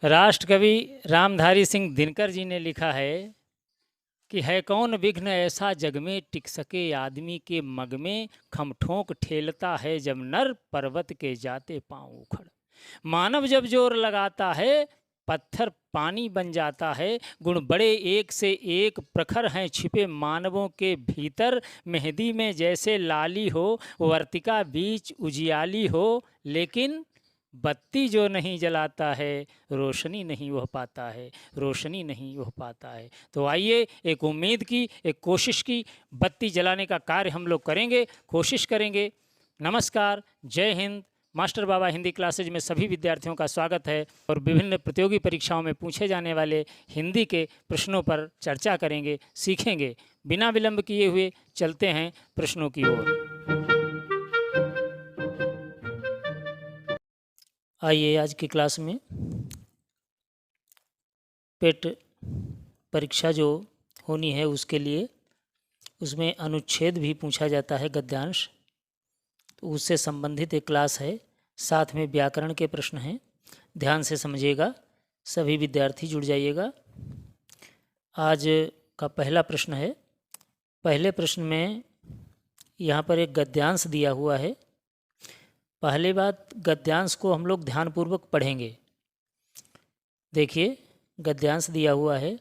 राष्ट्रकवि रामधारी सिंह दिनकर जी ने लिखा है कि है कौन विघ्न ऐसा जग में टिक सके आदमी के मग में खम ठोंक ठेलता है जब नर पर्वत के जाते पांव उखड़। मानव जब जोर लगाता है पत्थर पानी बन जाता है। गुण बड़े एक से एक प्रखर हैं छिपे मानवों के भीतर। मेहंदी में जैसे लाली हो वर्तिका बीच उजियाली हो, लेकिन बत्ती जो नहीं जलाता है रोशनी नहीं वह पाता है, रोशनी नहीं वह पाता है। तो आइए एक उम्मीद की, एक कोशिश की, बत्ती जलाने का कार्य हम लोग करेंगे, कोशिश करेंगे। नमस्कार, जय हिंद। मास्टर बाबा हिंदी क्लासेज में सभी विद्यार्थियों का स्वागत है और विभिन्न प्रतियोगी परीक्षाओं में पूछे जाने वाले हिंदी के प्रश्नों पर चर्चा करेंगे, सीखेंगे। बिना विलंब किए हुए चलते हैं प्रश्नों की ओर। आइए आज की क्लास में पेट परीक्षा जो होनी है उसके लिए उसमें अनुच्छेद भी पूछा जाता है, गद्यांश, तो उससे संबंधित एक क्लास है। साथ में व्याकरण के प्रश्न हैं, ध्यान से समझिएगा, सभी विद्यार्थी जुड़ जाइएगा। आज का पहला प्रश्न है। पहले प्रश्न में यहाँ पर एक गद्यांश दिया हुआ है। पहले बात, गद्यांश को हम लोग ध्यानपूर्वक पढ़ेंगे। देखिए, गद्यांश दिया हुआ है,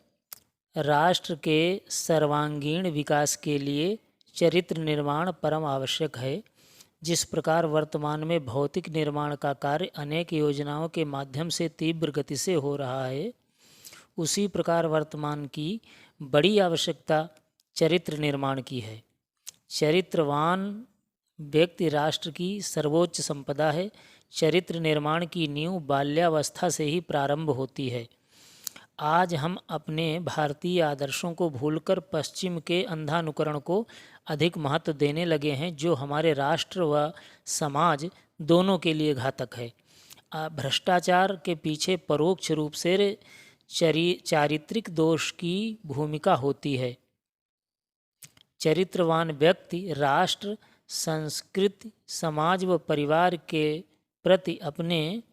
राष्ट्र के सर्वांगीण विकास के लिए चरित्र निर्माण परम आवश्यक है। जिस प्रकार वर्तमान में भौतिक निर्माण का कार्य अनेक योजनाओं के माध्यम से तीव्र गति से हो रहा है, उसी प्रकार वर्तमान की बड़ी आवश्यकता चरित्र निर्माण की है। चरित्रवान व्यक्ति राष्ट्र की सर्वोच्च संपदा है। चरित्र निर्माण की नींव बाल्यावस्था से ही प्रारंभ होती है। आज हम अपने भारतीय आदर्शों को भूलकर पश्चिम के अंधानुकरण को अधिक महत्व देने लगे हैं, जो हमारे राष्ट्र व समाज दोनों के लिए घातक है। भ्रष्टाचार के पीछे परोक्ष रूप से चारित्रिक दोष की भूमिका होती है। चरित्रवान व्यक्ति राष्ट्र, संस्कृति, समाज व परिवार के प्रति अपने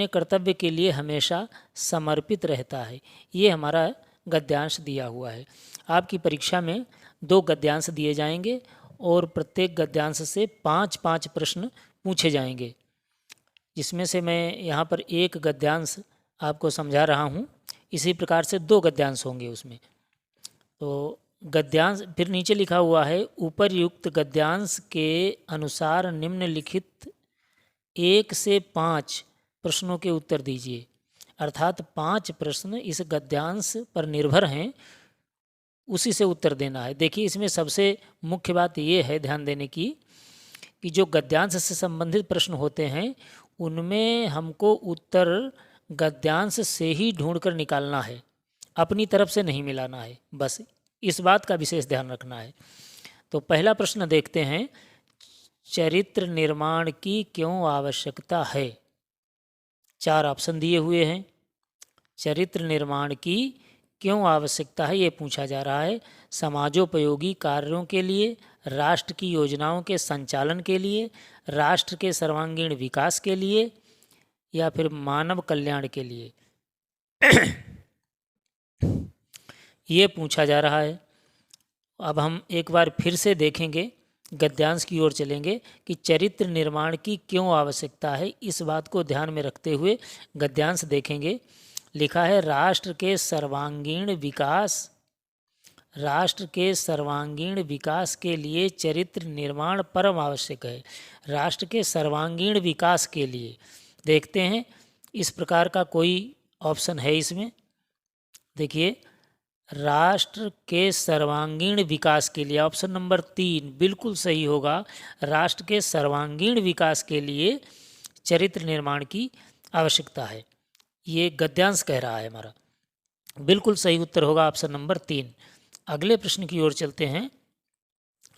कर्तव्य के लिए हमेशा समर्पित रहता है। ये हमारा गद्यांश दिया हुआ है। आपकी परीक्षा में 2 गद्यांश दिए जाएंगे और प्रत्येक गद्यांश से 5-5 प्रश्न पूछे जाएंगे, जिसमें से मैं यहाँ पर एक गद्यांश आपको समझा रहा हूँ। इसी प्रकार से 2 गद्यांश होंगे उसमें। तो गद्यांश फिर नीचे लिखा हुआ है, उपरयुक्त गद्यांश के अनुसार निम्नलिखित 1 से 5 प्रश्नों के उत्तर दीजिए। अर्थात 5 प्रश्न इस गद्यांश पर निर्भर हैं, उसी से उत्तर देना है। देखिए, इसमें सबसे मुख्य बात ये है ध्यान देने की कि जो गद्यांश से संबंधित प्रश्न होते हैं उनमें हमको उत्तर गद्यांश से ही ढूंढकर निकालना है, अपनी तरफ से नहीं मिलाना है। बस इस बात का विशेष ध्यान रखना है। तो पहला प्रश्न देखते हैं, चरित्र निर्माण की क्यों आवश्यकता है? 4 ऑप्शन दिए हुए हैं। चरित्र निर्माण की क्यों आवश्यकता है ये पूछा जा रहा है। समाजोपयोगी कार्यों के लिए, राष्ट्र की योजनाओं के संचालन के लिए, राष्ट्र के सर्वांगीण विकास के लिए, या फिर मानव कल्याण के लिए ये पूछा जा रहा है। अब हम एक बार फिर से देखेंगे, गद्यांश की ओर चलेंगे कि चरित्र निर्माण की क्यों आवश्यकता है। इस बात को ध्यान में रखते हुए गद्यांश देखेंगे। लिखा है, राष्ट्र के सर्वांगीण विकास के लिए चरित्र निर्माण परम आवश्यक है। राष्ट्र के सर्वांगीण विकास के लिए देखते हैं, इस प्रकार का कोई ऑप्शन है इसमें? देखिए, राष्ट्र के सर्वांगीण विकास के लिए ऑप्शन नंबर 3 बिल्कुल सही होगा। राष्ट्र के सर्वांगीण विकास के लिए चरित्र निर्माण की आवश्यकता है, ये गद्यांश कह रहा है हमारा। बिल्कुल सही उत्तर होगा ऑप्शन नंबर 3। अगले प्रश्न की ओर चलते हैं।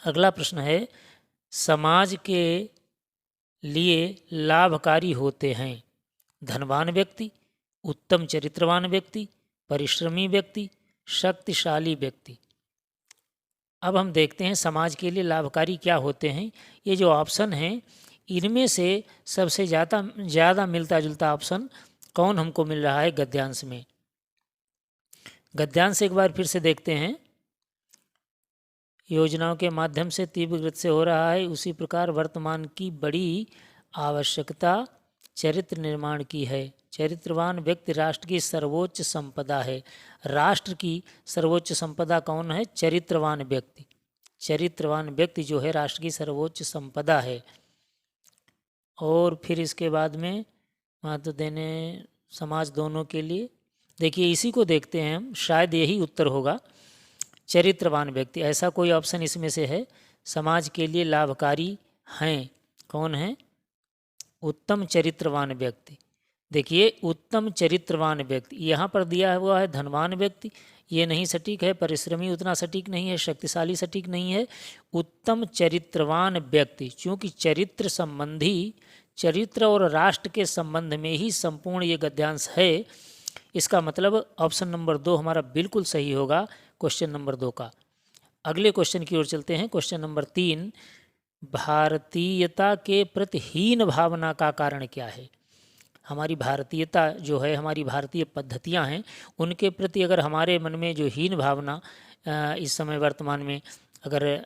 अगला प्रश्न है, समाज के लिए लाभकारी होते हैं धनवान व्यक्ति, उत्तम चरित्रवान व्यक्ति, परिश्रमी व्यक्ति, शक्तिशाली व्यक्ति। अब हम देखते हैं समाज के लिए लाभकारी क्या होते हैं। ये जो ऑप्शन हैं इनमें से सबसे ज़्यादा मिलता जुलता ऑप्शन कौन हमको मिल रहा है गद्यांश में। गद्यांश एक बार फिर से देखते हैं। योजनाओं के माध्यम से तीव्र गति से हो रहा है, उसी प्रकार वर्तमान की बड़ी आवश्यकता चरित्र निर्माण की है। चरित्रवान व्यक्ति राष्ट्र की सर्वोच्च संपदा है। राष्ट्र की सर्वोच्च संपदा कौन है? चरित्रवान व्यक्ति। चरित्रवान व्यक्ति जो है राष्ट्र की सर्वोच्च संपदा है। और फिर इसके बाद में महत्व देने समाज दोनों के लिए, देखिए इसी को देखते हैं हम, शायद यही उत्तर होगा, चरित्रवान व्यक्ति। ऐसा कोई ऑप्शन इसमें से है समाज के लिए लाभकारी हैं, कौन है? उत्तम चरित्रवान व्यक्ति। देखिए उत्तम चरित्रवान व्यक्ति यहाँ पर दिया हुआ है धनवान व्यक्ति, ये नहीं सटीक है। परिश्रमी उतना सटीक नहीं है। शक्तिशाली सटीक नहीं है। उत्तम चरित्रवान व्यक्ति, चूँकि चरित्र संबंधी, चरित्र और राष्ट्र के संबंध में ही संपूर्ण ये गद्यांश है, इसका मतलब ऑप्शन नंबर 2 हमारा बिल्कुल सही होगा क्वेश्चन नंबर 2 का। अगले क्वेश्चन की ओर चलते हैं। क्वेश्चन नंबर 3, भारतीयता के प्रति हीन भावना का कारण क्या है? हमारी भारतीयता जो है, हमारी भारतीय पद्धतियां हैं, उनके प्रति अगर हमारे मन में जो हीन भावना इस समय वर्तमान में अगर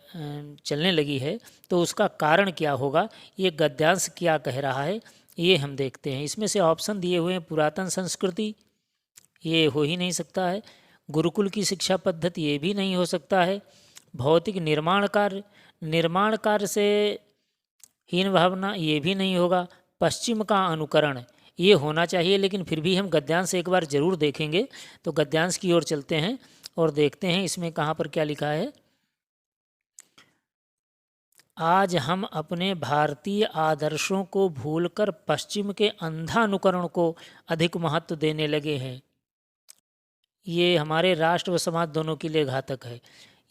चलने लगी है तो उसका कारण क्या होगा? ये गद्यांश क्या कह रहा है ये हम देखते हैं। इसमें से ऑप्शन दिए हुए हैं पुरातन संस्कृति, ये हो ही नहीं सकता है। गुरुकुल की शिक्षा पद्धति, ये भी नहीं हो सकता है। भौतिक निर्माण कार्य से हीन भावना, ये भी नहीं होगा। पश्चिम का अनुकरण, ये होना चाहिए, लेकिन फिर भी हम गद्यांश एक बार जरूर देखेंगे। तो गद्यांश की ओर चलते हैं और देखते हैं इसमें कहाँ पर क्या लिखा है। आज हम अपने भारतीय आदर्शों को भूलकर पश्चिम के अंधानुकरण को अधिक महत्व देने लगे हैं। ये हमारे राष्ट्र व समाज दोनों के लिए घातक है।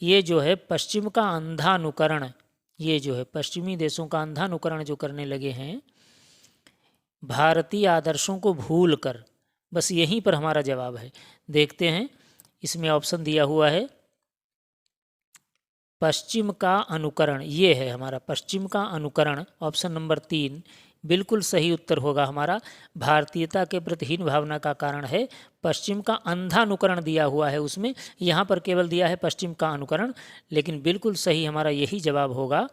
ये जो है पश्चिम का अंधानुकरण, ये जो है पश्चिमी देशों का अंधानुकरण जो करने लगे हैं भारतीय आदर्शों को भूलकर, बस यहीं पर हमारा जवाब है। देखते हैं इसमें ऑप्शन दिया हुआ है पश्चिम का अनुकरण, ये है हमारा पश्चिम का अनुकरण। ऑप्शन नंबर 3 बिल्कुल सही उत्तर होगा हमारा। भारतीयता के प्रति हीन भावना का कारण है पश्चिम का अंधानुकरण दिया हुआ है उसमें, यहाँ पर केवल दिया है पश्चिम का अनुकरण, लेकिन बिल्कुल सही हमारा यही जवाब होगा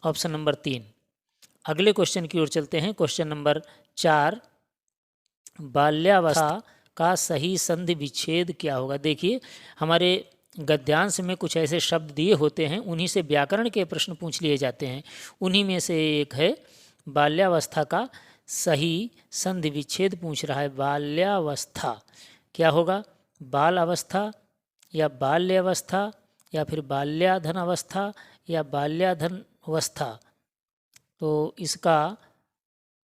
ऑप्शन नंबर 3। अगले क्वेश्चन की ओर चलते हैं। क्वेश्चन नंबर 4, बाल्यावस्था का सही संधि विच्छेद क्या होगा? देखिए हमारे गद्यांश में कुछ ऐसे शब्द दिए होते हैं, उन्हीं से व्याकरण के प्रश्न पूछ लिए जाते हैं। उन्हीं में से एक है बाल्यावस्था का सही संधि विच्छेद पूछ रहा है। बाल्यावस्था क्या होगा? बाल अवस्था या बाल्य अवस्था या फिर बाल्याधन अवस्था या बाल्याधन अवस्था? तो इसका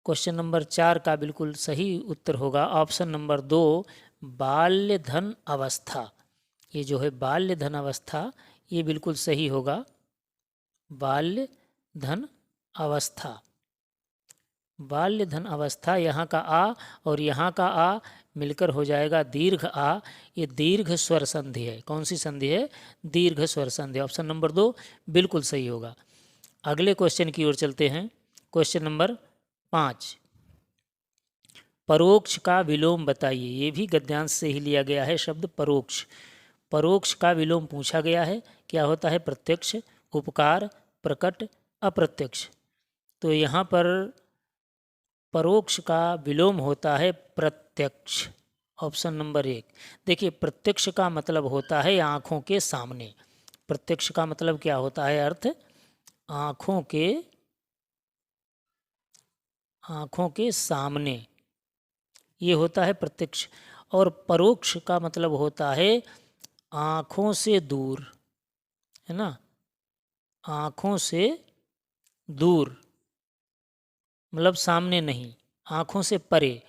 क्वेश्चन नंबर 4 का बिल्कुल सही उत्तर होगा ऑप्शन नंबर 2 बाल्य धन अवस्था। ये जो है बाल्य धन अवस्था, ये बिल्कुल सही होगा बाल्य धन अवस्था। बाल्य धन अवस्था, यहाँ का आ और यहाँ का आ मिलकर हो जाएगा दीर्घ आ। ये दीर्घ स्वर संधि है। कौन सी संधि है? दीर्घ स्वर संधि। ऑप्शन नंबर 2 बिल्कुल सही होगा। अगले क्वेश्चन की ओर चलते हैं। क्वेश्चन नंबर 5, परोक्ष का विलोम बताइए। ये भी गद्यांश से ही लिया गया है शब्द परोक्ष। परोक्ष का विलोम पूछा गया है। क्या होता है? प्रत्यक्ष, उपकार, प्रकट, अप्रत्यक्ष। तो यहाँ पर परोक्ष का विलोम होता है प्रत्यक्ष। Option number 1। देखिए प्रत्यक्ष का मतलब होता है आँखों के सामने। प्रत्यक्ष का मतलब क्या होता है? अर्थ आँखों के सामने, ये होता है प्रत्यक्ष। और परोक्ष का मतलब होता है आँखों से दूर, है ना? आँखों से दूर मतलब सामने नहीं, आँखों से परे,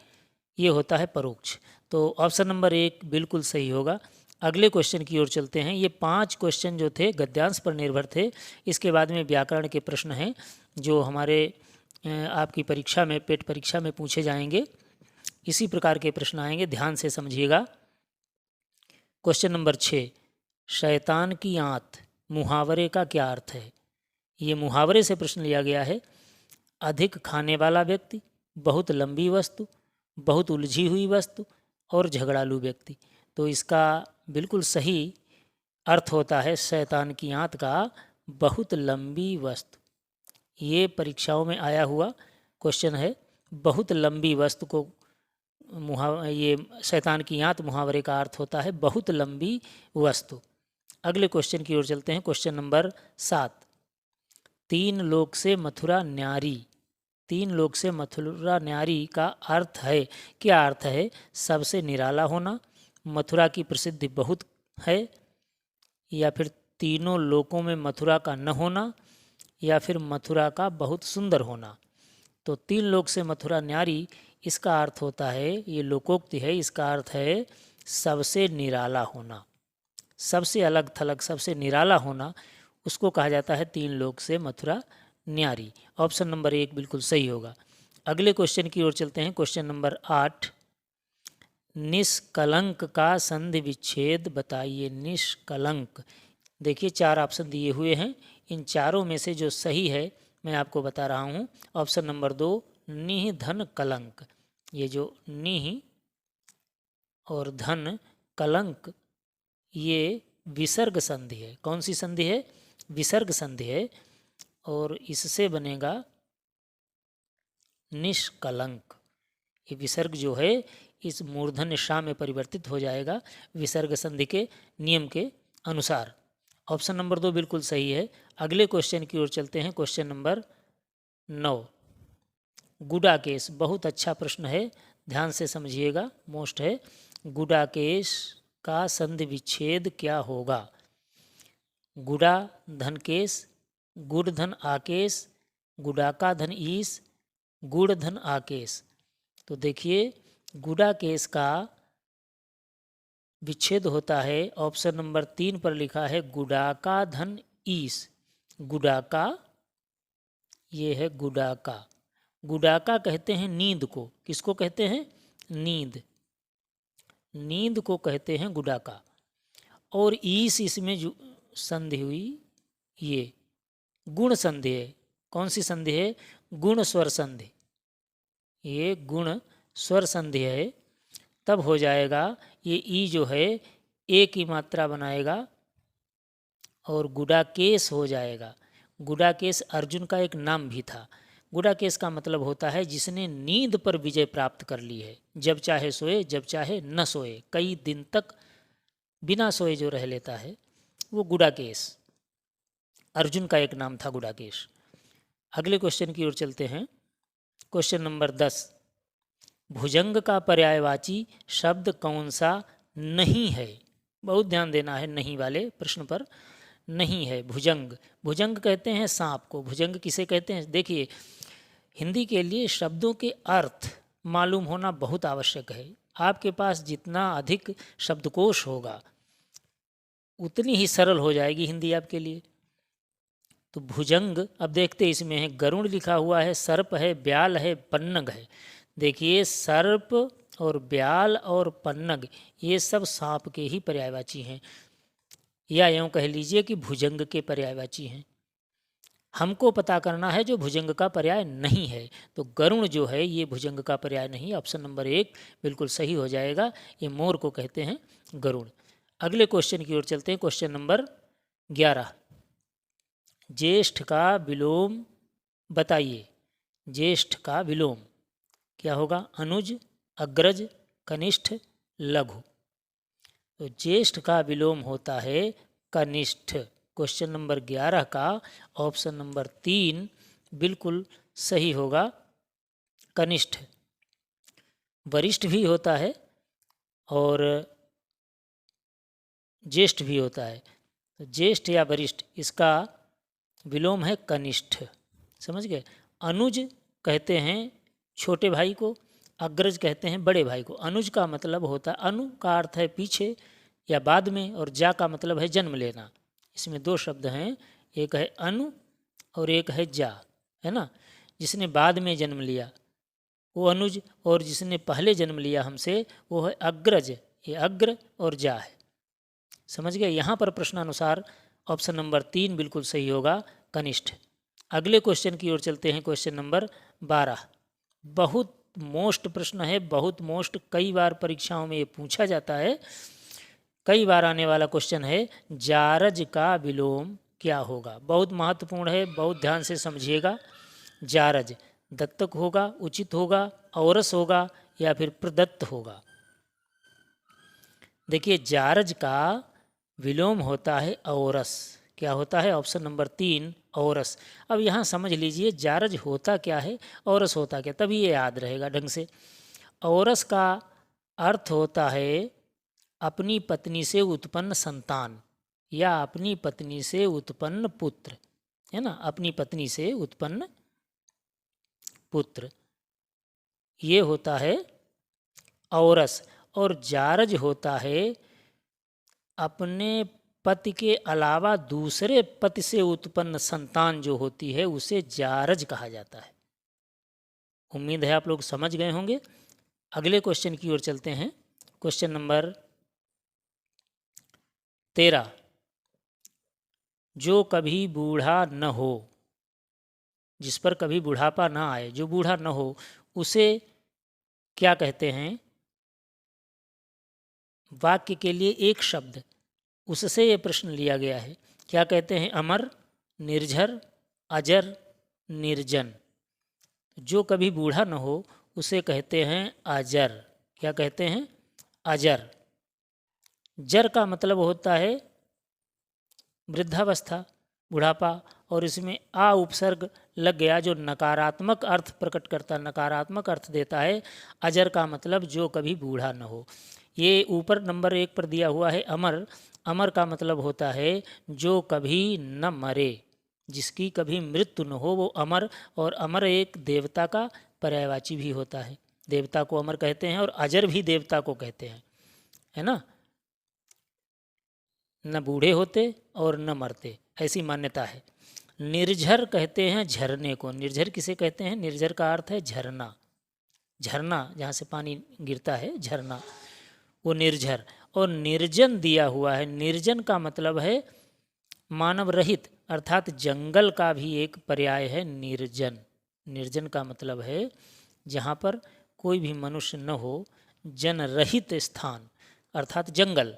ये होता है परोक्ष। तो ऑप्शन नंबर 1 बिल्कुल सही होगा। अगले क्वेश्चन की ओर चलते हैं। ये 5 क्वेश्चन जो थे गद्यांश पर निर्भर थे। इसके बाद में व्याकरण के प्रश्न हैं जो हमारे आपकी परीक्षा में, पेट परीक्षा में पूछे जाएंगे। इसी प्रकार के प्रश्न आएंगे, ध्यान से समझिएगा। क्वेश्चन नंबर 6, शैतान की आंत मुहावरे का क्या अर्थ है। ये मुहावरे से प्रश्न लिया गया है। अधिक खाने वाला व्यक्ति, बहुत लंबी वस्तु, बहुत उलझी हुई वस्तु और झगड़ालू व्यक्ति। तो इसका बिल्कुल सही अर्थ होता है शैतान की आंत का बहुत लंबी वस्तु। ये परीक्षाओं में आया हुआ क्वेश्चन है। बहुत लंबी वस्तु को ये शैतान की आंत मुहावरे का अर्थ होता है बहुत लंबी वस्तु। अगले क्वेश्चन की ओर चलते हैं। Question number 7। 3 लोक से मथुरा न्यारी। 3 लोक से मथुरा न्यारी का अर्थ है, क्या अर्थ है। सबसे निराला होना, मथुरा की प्रसिद्धि बहुत है, या फिर तीनों लोकों में मथुरा का न होना, या फिर मथुरा का बहुत सुंदर होना। तो 3 लोक से मथुरा न्यारी, इसका अर्थ होता है, ये लोकोक्ति है, इसका अर्थ है सबसे निराला होना, सबसे अलग थलग, सबसे निराला होना, उसको कहा जाता है 3 लोक से मथुरा न्यारी। ऑप्शन नंबर 1 बिल्कुल सही होगा। अगले क्वेश्चन की ओर चलते हैं। Question number 8। निष्कलंक का संधि विच्छेद बताइए। निष्कलंक, देखिए 4 ऑप्शन दिए हुए हैं। इन चारों में से जो सही है मैं आपको बता रहा हूँ। ऑप्शन नंबर 2 निह धन कलंक। ये जो निह और धन कलंक, ये विसर्ग संधि है। कौन सी संधि है। विसर्ग संधि है, और इससे बनेगा निष्कलंक। ये विसर्ग जो है इस मूर्धन्य षा में परिवर्तित हो जाएगा विसर्ग संधि के नियम के अनुसार। ऑप्शन नंबर 2 बिल्कुल सही है। अगले क्वेश्चन की ओर चलते हैं। Question number 9। गुडाकेश, बहुत अच्छा प्रश्न है, ध्यान से समझिएगा, मोस्ट है। गुडाकेश का संधि विच्छेद क्या होगा। गुडा धन केश, गुड़ धन आकेश, गुडाका धन ईस, गुड़ धन आकेश। तो देखिए गुडाकेश का विच्छेद होता है, ऑप्शन नंबर 3 पर लिखा है गुडाका धन ईस। गुडाका, ये है गुडाका। गुडाका कहते हैं नींद को। किसको कहते हैं। नींद, नींद को कहते हैं गुडाका। और ईस, इसमें जो संधि हुई ये गुण संधि है। कौन सी संधि है। गुण स्वर संधि। ये गुण स्वर संधि है, तब हो जाएगा ये ई जो है ए की मात्रा बनाएगा और गुडाकेश हो जाएगा। गुडाकेश अर्जुन का एक नाम भी था। गुडाकेश का मतलब होता है जिसने नींद पर विजय प्राप्त कर ली है। जब चाहे सोए, जब चाहे न सोए, कई दिन तक बिना सोए जो रह लेता है वो गुडाकेश। अर्जुन का एक नाम था गुडाकेश। अगले क्वेश्चन की ओर चलते हैं। Question number 10। भुजंग का पर्यायवाची शब्द कौन सा नहीं है। बहुत ध्यान देना है नहीं वाले प्रश्न पर। नहीं है भुजंग। भुजंग कहते हैं सांप को। भुजंग किसे कहते हैं। देखिए हिंदी के लिए शब्दों के अर्थ मालूम होना बहुत आवश्यक है। आपके पास जितना अधिक शब्दकोश होगा उतनी ही सरल हो जाएगी हिंदी आपके लिए। तो भुजंग, अब देखते इसमें है गरुड़ लिखा हुआ है, सर्प है, ब्याल है, पन्नग है। देखिए सर्प और ब्याल और पन्नग ये सब सांप के ही पर्यायवाची हैं, या यूँ कह लीजिए कि भुजंग के पर्यायवाची हैं। हमको पता करना है जो भुजंग का पर्याय नहीं है। तो गरुड़ जो है ये भुजंग का पर्याय नहीं। ऑप्शन नंबर 1 बिल्कुल सही हो जाएगा। ये मोर को कहते हैं गरुड़। अगले क्वेश्चन की ओर चलते हैं। Question number 11। ज्येष्ठ का विलोम बताइए। ज्येष्ठ का विलोम क्या होगा। अनुज, अग्रज, कनिष्ठ, लघु। तो ज्येष्ठ का विलोम होता है कनिष्ठ। क्वेश्चन नंबर 11 का ऑप्शन नंबर 3 बिल्कुल सही होगा, कनिष्ठ। वरिष्ठ भी होता है और ज्येष्ठ भी होता है। तो ज्येष्ठ या वरिष्ठ इसका विलोम है कनिष्ठ। समझ गए। अनुज कहते हैं छोटे भाई को, अग्रज कहते हैं बड़े भाई को। अनुज का मतलब होता है, अनु का अर्थ है पीछे या बाद में, और जा का मतलब है जन्म लेना। इसमें 2 शब्द हैं, एक है अनु और एक है जा, है ना। जिसने बाद में जन्म लिया वो अनुज, और जिसने पहले जन्म लिया हमसे वो है अग्रज। ये अग्र और जा है। समझ गए। यहाँ पर प्रश्नानुसार ऑप्शन नंबर 3 बिल्कुल सही होगा, कनिष्ठ। अगले क्वेश्चन की ओर चलते हैं, क्वेश्चन नंबर 12। बहुत मोस्ट प्रश्न है, बहुत मोस्ट, कई बार परीक्षाओं में ये पूछा जाता है, कई बार आने वाला क्वेश्चन है। जारज का विलोम क्या होगा? बहुत महत्वपूर्ण है, बहुत ध्यान से समझिएगा। जारज दत्तक होगा, उचित होगा, औरस होगा या फिर प्रदत्त होगा? देखिए, जारज का विलोम होता है औरस। क्या होता है? Option number 3 औरस। अब यहाँ समझ लीजिए जारज होता क्या है, औरस होता क्या, तभी ये याद रहेगा ढंग से। औरस का अर्थ होता है अपनी पत्नी से उत्पन्न संतान या अपनी पत्नी से उत्पन्न पुत्र, है ना, अपनी पत्नी से उत्पन्न पुत्र, ये होता है औरस। और जारज होता है अपने पति के अलावा दूसरे पति से उत्पन्न संतान जो होती है उसे जारज कहा जाता है। उम्मीद है आप लोग समझ गए होंगे। अगले क्वेश्चन की ओर चलते हैं, क्वेश्चन नंबर 13। जो कभी बूढ़ा न हो, जिस पर कभी बुढ़ापा ना आए, जो बूढ़ा न हो, उसे क्या कहते हैं? वाक्य के लिए एक शब्द, उससे ये प्रश्न लिया गया है। क्या कहते हैं? अमर, निर्झर, अजर, निर्जन। जो कभी बूढ़ा न हो उसे कहते हैं अजर। क्या कहते हैं? अजर। जर का मतलब होता है वृद्धावस्था, बुढ़ापा, और इसमें आ उपसर्ग लग गया जो नकारात्मक अर्थ प्रकट करता, नकारात्मक अर्थ देता है। अजर का मतलब जो कभी बूढ़ा न हो। ये ऊपर नंबर 1 पर दिया हुआ है अमर। अमर का मतलब होता है जो कभी न मरे, जिसकी कभी मृत्यु न हो, वो अमर। और अमर एक देवता का पर्यायवाची भी होता है, देवता को अमर कहते हैं, और अजर भी देवता को कहते हैं, है ना। न बूढ़े होते और न मरते, ऐसी मान्यता है। निर्झर कहते हैं झरने को। निर्झर किसे कहते हैं? निर्झर का अर्थ है झरना, झरना जहाँ से पानी गिरता है, झरना, वो निर्झर। और निर्जन दिया हुआ है। निर्जन का मतलब है मानव रहित, अर्थात जंगल का भी एक पर्याय है निर्जन। निर्जन का मतलब है जहाँ पर कोई भी मनुष्य न हो, जन रहित स्थान अर्थात जंगल,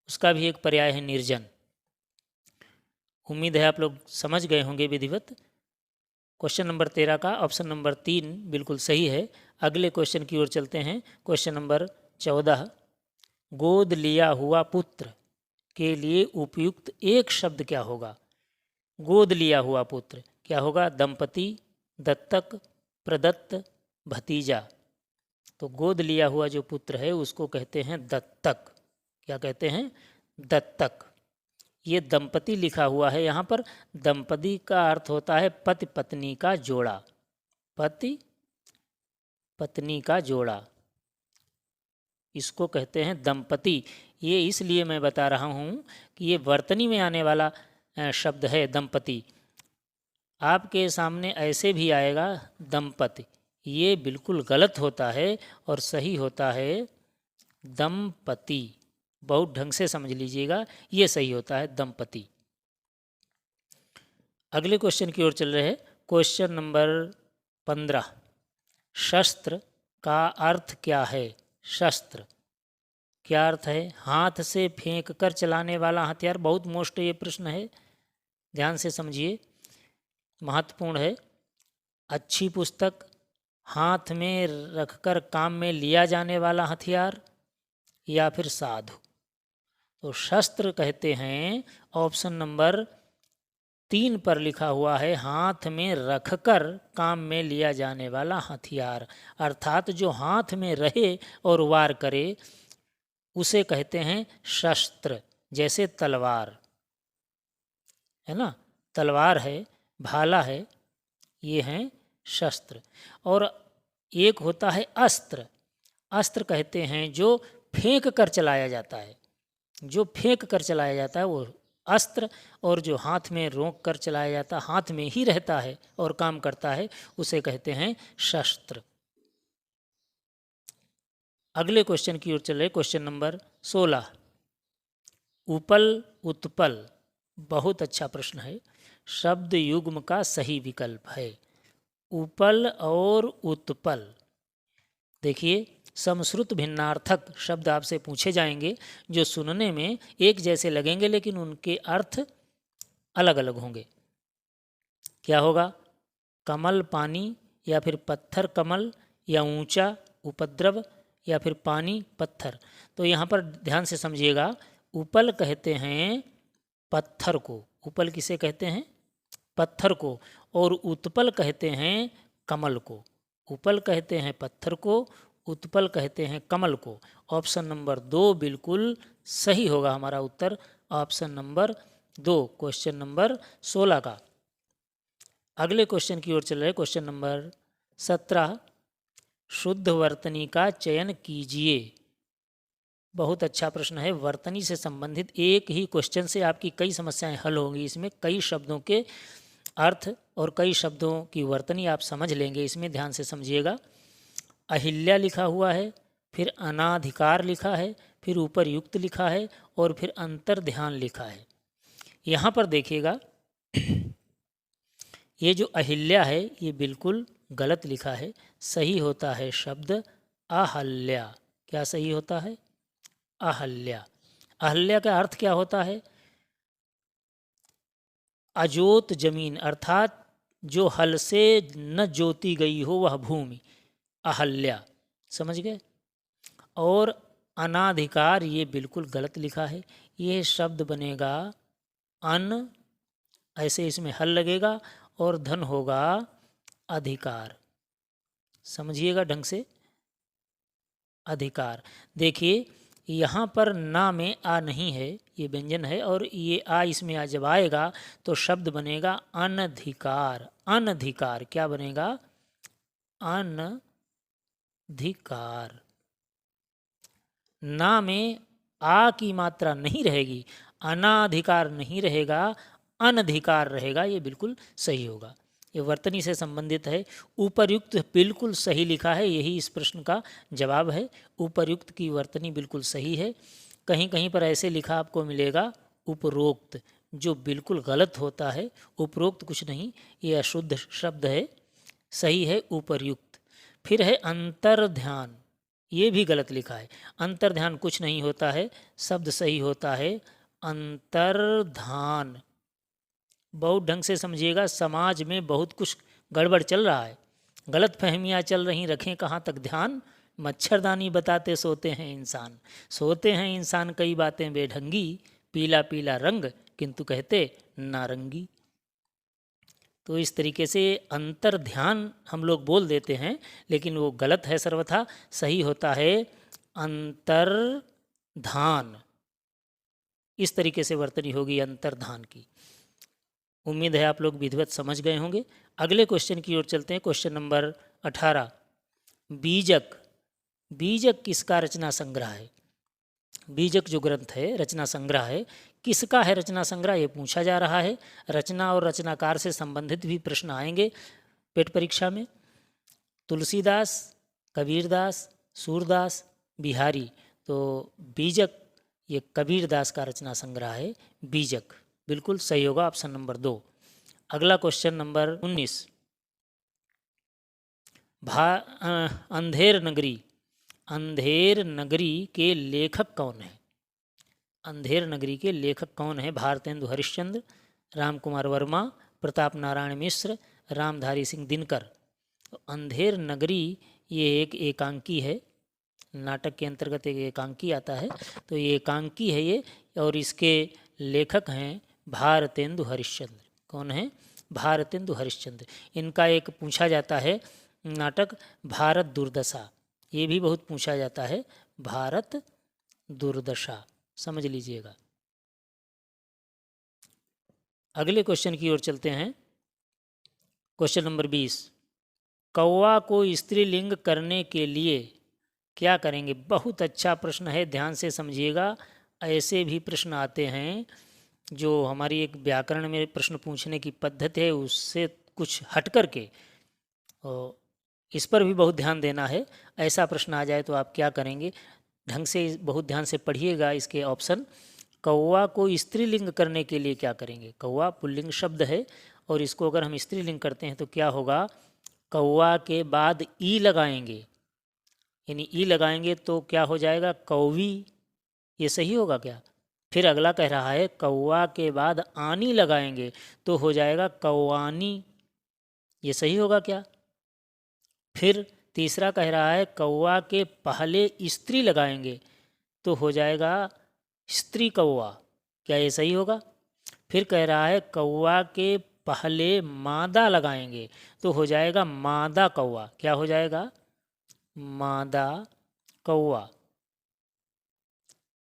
उसका भी एक पर्याय है निर्जन। उम्मीद है आप लोग समझ गए होंगे विधिवत। क्वेश्चन नंबर 13 का ऑप्शन नंबर 3 बिल्कुल सही है। अगले क्वेश्चन की ओर चलते हैं, क्वेश्चन नंबर 14। गोद लिया हुआ पुत्र के लिए उपयुक्त एक शब्द क्या होगा? गोद लिया हुआ पुत्र क्या होगा? दंपति, दत्तक, प्रदत्त, भतीजा। तो गोद लिया हुआ जो पुत्र है उसको कहते हैं दत्तक। क्या कहते हैं? दत्तक। ये दंपति लिखा हुआ है यहाँ पर। दंपति का अर्थ होता है पति पत्नी का जोड़ा, पति पत्नी का जोड़ा, इसको कहते हैं दंपति। ये इसलिए मैं बता रहा हूँ कि ये वर्तनी में आने वाला शब्द है दंपति। आपके सामने ऐसे भी आएगा दंपति, ये बिल्कुल गलत होता है और सही होता है दंपति। बहुत ढंग से समझ लीजिएगा, ये सही होता है दंपति। अगले क्वेश्चन की ओर चल रहे हैं, क्वेश्चन नंबर 15। शस्त्र का अर्थ क्या है? शस्त्र क्या अर्थ है? हाथ से फेंक कर चलाने वाला हथियार। बहुत मोस्ट ये प्रश्न है, ध्यान से समझिए, महत्वपूर्ण है। अच्छी पुस्तक, हाथ में रखकर काम में लिया जाने वाला हथियार, या फिर साधु। तो शस्त्र कहते हैं, ऑप्शन नंबर 3 पर लिखा हुआ है, हाथ में रखकर काम में लिया जाने वाला हथियार, अर्थात जो हाथ में रहे और वार करे उसे कहते हैं शस्त्र। जैसे तलवार है ना, तलवार है, भाला है, ये हैं शस्त्र। और एक होता है अस्त्र। अस्त्र कहते हैं जो फेंक कर चलाया जाता है, जो फेंक कर चलाया जाता है वो अस्त्र। और जो हाथ में रोक कर चलाया जाता है, हाथ में ही रहता है और काम करता है, उसे कहते हैं शस्त्र। अगले क्वेश्चन की ओर चले, क्वेश्चन नंबर 16। उपल उत्पल बहुत अच्छा प्रश्न है। शब्द युग्म का सही विकल्प है उपल और उत्पल। देखिए, समश्रुत भिन्नार्थक शब्द आपसे पूछे जाएंगे जो सुनने में एक जैसे लगेंगे लेकिन उनके अर्थ अलग अलग होंगे। क्या होगा? कमल पानी, या फिर पत्थर कमल, या ऊंचा उपद्रव, या फिर पानी पत्थर। तो यहाँ पर ध्यान से समझिएगा, उपल कहते हैं पत्थर को। उपल किसे कहते हैं? पत्थर को। और उत्पल कहते हैं कमल को। उपल कहते हैं पत्थर को, उत्पल कहते हैं कमल को। ऑप्शन नंबर 2 बिल्कुल सही होगा हमारा उत्तर, ऑप्शन नंबर 2, क्वेश्चन नंबर 16 का। अगले क्वेश्चन की ओर चल रहे, क्वेश्चन नंबर 17, शुद्ध वर्तनी का चयन कीजिए। बहुत अच्छा प्रश्न है। वर्तनी से संबंधित एक ही क्वेश्चन से आपकी कई समस्याएं हल होंगी। इसमें कई शब्दों के अर्थ और कई शब्दों की वर्तनी आप समझ लेंगे। इसमें ध्यान से समझिएगा। अहिल्या लिखा हुआ है, फिर अनाधिकार लिखा है, फिर ऊपर युक्त लिखा है, और फिर अंतर ध्यान लिखा है। यहाँ पर देखिएगा, ये जो अहिल्या है ये बिल्कुल गलत लिखा है। सही होता है शब्द अहल्या। क्या सही होता है? अहल्या। अहल्या का अर्थ क्या होता है? अजोत जमीन, अर्थात जो हल से न जोती गई हो वह भूमि, अहल्या। समझ गए? और अनाधिकार ये बिल्कुल गलत लिखा है। ये शब्द बनेगा अन, ऐसे इसमें हल लगेगा, और धन होगा अधिकार। समझिएगा ढंग से, अधिकार। देखिए, यहाँ पर ना में आ नहीं है, ये व्यंजन है, और ये आ इसमें आ जब आएगा तो शब्द बनेगा अनधिकार। अनधिकार क्या बनेगा? अनधिकार। ना में आ की मात्रा नहीं रहेगी, अनाधिकार नहीं रहेगा, अनधिकार रहेगा। ये बिल्कुल सही होगा। ये वर्तनी से संबंधित है। उपर्युक्त बिल्कुल सही लिखा है, यही इस प्रश्न का जवाब है। उपर्युक्त की वर्तनी बिल्कुल सही है। कहीं कहीं पर ऐसे लिखा आपको मिलेगा उपरोक्त, जो बिल्कुल गलत होता है। उपरोक्त कुछ नहीं, ये अशुद्ध शब्द है। सही है उपर्युक्त। फिर है अंतर्ध्यान, ये भी गलत लिखा है। अंतर्ध्यान कुछ नहीं होता है, शब्द सही होता है अंतर्धान। बहुत ढंग से समझिएगा, समाज में बहुत कुछ गड़बड़ चल रहा है, गलत फहमियाँ चल रही, रखें कहाँ तक ध्यान। मच्छरदानी बताते सोते हैं इंसान, सोते हैं इंसान कई बातें बेढंगी, पीला पीला रंग किंतु कहते नारंगी। तो इस तरीके से अंतर्ध्यान हम लोग बोल देते हैं, लेकिन वो गलत है सर्वथा। सही होता है अंतर्धान। इस तरीके से वर्तनी होगी अंतर्धान की। उम्मीद है आप लोग विधिवत समझ गए होंगे। अगले क्वेश्चन की ओर चलते हैं, क्वेश्चन नंबर 18, बीजक। बीजक किसका रचना संग्रह है? बीजक जो ग्रंथ है, रचना संग्रह है, किसका है रचना संग्रह, ये पूछा जा रहा है। रचना और रचनाकार से संबंधित भी प्रश्न आएंगे पेट परीक्षा में। तुलसीदास, कबीरदास, सूरदास, बिहारी। तो बीजक ये कबीरदास का रचना संग्रह है। बीजक बिल्कुल सही होगा, ऑप्शन नंबर 2। अगला क्वेश्चन नंबर 19, अंधेर नगरी। अंधेर नगरी के लेखक कौन है? अंधेर नगरी के लेखक कौन है? भारतेंदु हरिश्चंद्र, रामकुमार वर्मा, प्रताप नारायण मिश्र, रामधारी सिंह दिनकर। तो अंधेर नगरी ये एक एकांकी है, नाटक के अंतर्गत एक एकांकी आता है। तो ये एकांकी है ये, और इसके लेखक हैं भारतेंदु हरिश्चंद्र। कौन है? भारतेंदु हरिश्चंद्र। इनका एक पूछा जाता है नाटक भारत दुर्दशा, ये भी बहुत पूछा जाता है, भारत दुर्दशा। समझ लीजिएगा। अगले क्वेश्चन की ओर चलते हैं, क्वेश्चन नंबर 20, कौवा को स्त्रीलिंग करने के लिए क्या करेंगे? बहुत अच्छा प्रश्न है, ध्यान से समझिएगा। ऐसे भी प्रश्न आते हैं जो हमारी एक व्याकरण में प्रश्न पूछने की पद्धति है, उससे कुछ हट करके, और इस पर भी बहुत ध्यान देना है। ऐसा प्रश्न आ जाए तो आप क्या करेंगे? ढंग से बहुत ध्यान से पढ़िएगा इसके ऑप्शन। कौवा को स्त्रीलिंग करने के लिए क्या करेंगे? कौवा पुल्लिंग शब्द है और इसको अगर हम स्त्रीलिंग करते हैं तो क्या होगा? कौवा के बाद ई लगाएंगे, यानी ई लगाएंगे तो क्या हो जाएगा? कौवी। ये सही होगा क्या? फिर अगला कह रहा है कौवा के बाद आनी लगाएंगे तो हो जाएगा कौवानी। ये सही होगा क्या? फिर तीसरा कह रहा है कौवा के पहले स्त्री लगाएंगे तो हो जाएगा स्त्री कौवा। क्या ये सही होगा? फिर कह रहा है कौवा के पहले मादा लगाएंगे तो हो जाएगा मादा कौवा। क्या हो जाएगा? मादा कौवा।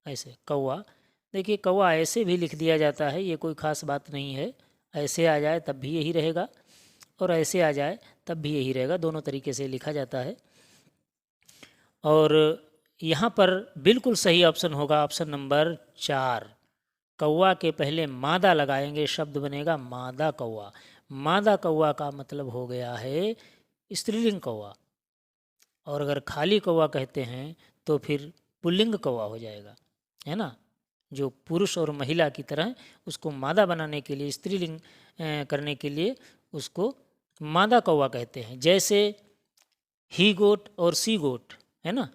ऐसे कौवा, देखिए कौवा ऐसे भी लिख दिया जाता है, ये कोई ख़ास बात नहीं है। ऐसे आ जाए तब भी यही रहेगा और ऐसे आ जाए तब भी यही रहेगा, दोनों तरीके से लिखा जाता है। और यहाँ पर बिल्कुल सही ऑप्शन होगा ऑप्शन नंबर 4। कौवा के पहले मादा लगाएंगे, शब्द बनेगा मादा कौवा। मादा कौवा का मतलब हो गया है स्त्रीलिंग कौवा, और अगर खाली कौवा कहते हैं तो फिर पुल्लिंग कौवा हो जाएगा, है ना। जो पुरुष और महिला की तरह उसको मादा बनाने के लिए, स्त्रीलिंग करने के लिए उसको मादा कौवा कहते हैं। जैसे ही गोट और सी गोट, है ना,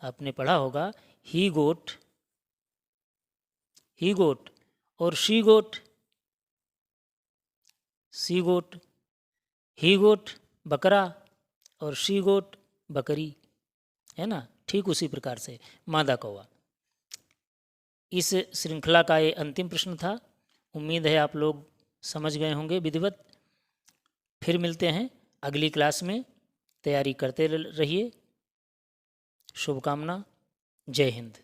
आपने पढ़ा होगा ही गोट और शी गोट, सी गोट। ही गोट बकरा और शी गोट बकरी, है ना। ठीक उसी प्रकार से मादा कौवा। इस श्रृंखला का ये अंतिम प्रश्न था। उम्मीद है आप लोग समझ गए होंगे विधिवत। फिर मिलते हैं अगली क्लास में, तैयारी करते रहिए। शुभकामना। जय हिंद।